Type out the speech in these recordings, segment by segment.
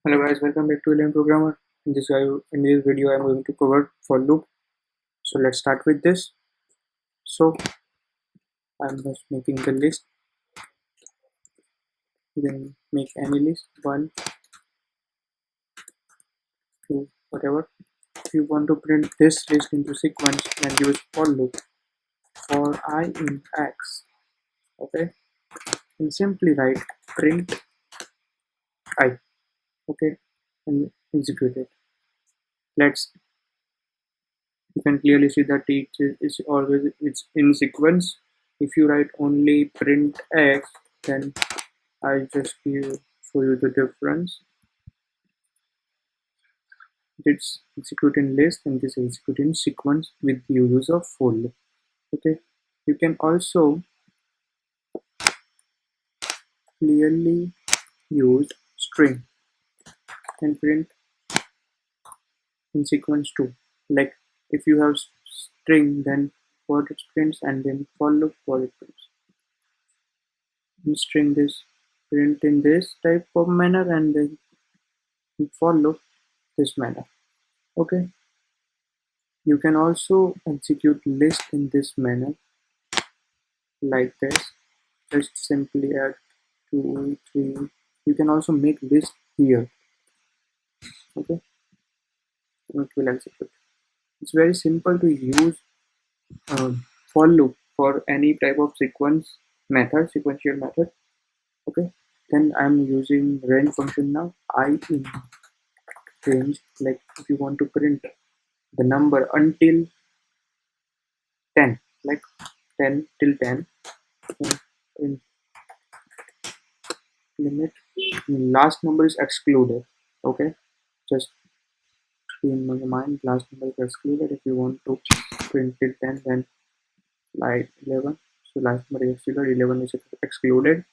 Hello guys, welcome back to Alien Programmer. In this video, I'm going to cover for loop. So let's start with this. So I'm just making the list. You can make any list, one, two, whatever. If you want to print this list into sequence, then use for loop for I in X. Okay, and simply write print I. Okay, and execute it. Let's You can clearly see that it's in sequence. If you write only print X, then I just show you the difference. It's executing list and this executing sequence with the use of for loop. Okay, you can also clearly use string and print in sequence too. Like if you have string, then what it prints, and then for loop what it prints. In string this print in this type of manner, and then for loop this manner. Okay, you can also execute list in this manner like this. Just simply add 2 3. You can also make list here. Okay, it will execute. It's very simple to use for loop for any type of sequential method. Okay, then I'm using range function now. I in range, like if you want to print the number until 10, like 10 till 10, in limit last number is excluded. Okay, just in my mind last number is excluded. If you want to print till 10, then like 11, so last number is excluded, 11 is excluded.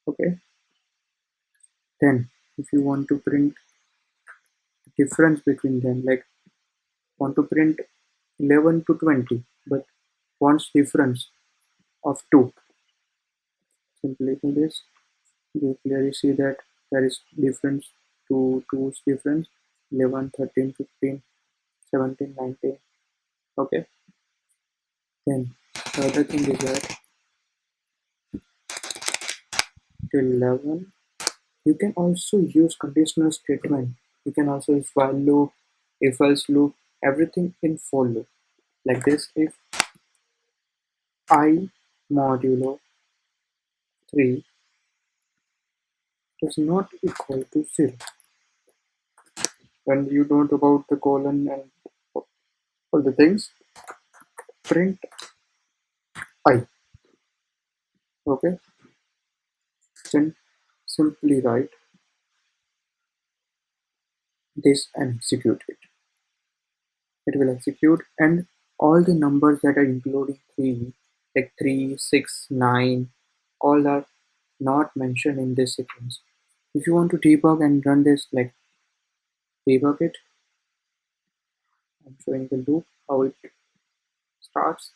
Okay, then if you want to print difference between them, like want to print 11 to 20 but wants difference of 2, simply do this. You clearly see that there is difference, two's difference, 11 13 15 17 19. Okay, then the other thing is that till 11 you can also use conditional statement. You can also use while loop, if else loop, everything in for loop like this. If I modulo 3 does not equal to 0, when you don't about the colon and all the things, print I. Okay, then simply write this and execute it. It will execute, and all the numbers that are including 3, like 3 6 9, all are not mentioned in this sequence. If you want to debug and run this, like debug it, I'm showing the loop how it starts.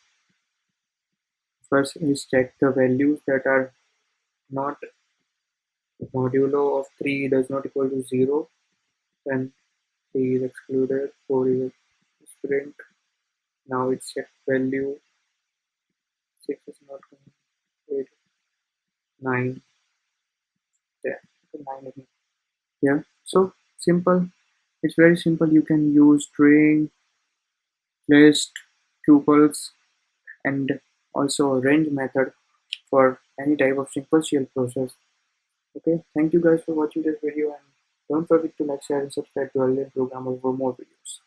First is check the values that are not modulo of 3 does not equal to 0, then 3 is excluded, 4 is print. Now it's check value, 6 is not coming, 8, 9, 10, 9 again. Yeah, so simple. It's very simple. You can use string, list, tuples, and also a range method for any type of sequential process. Okay, thank you guys for watching this video, and don't forget to like, share, and subscribe to our Programmer for more videos.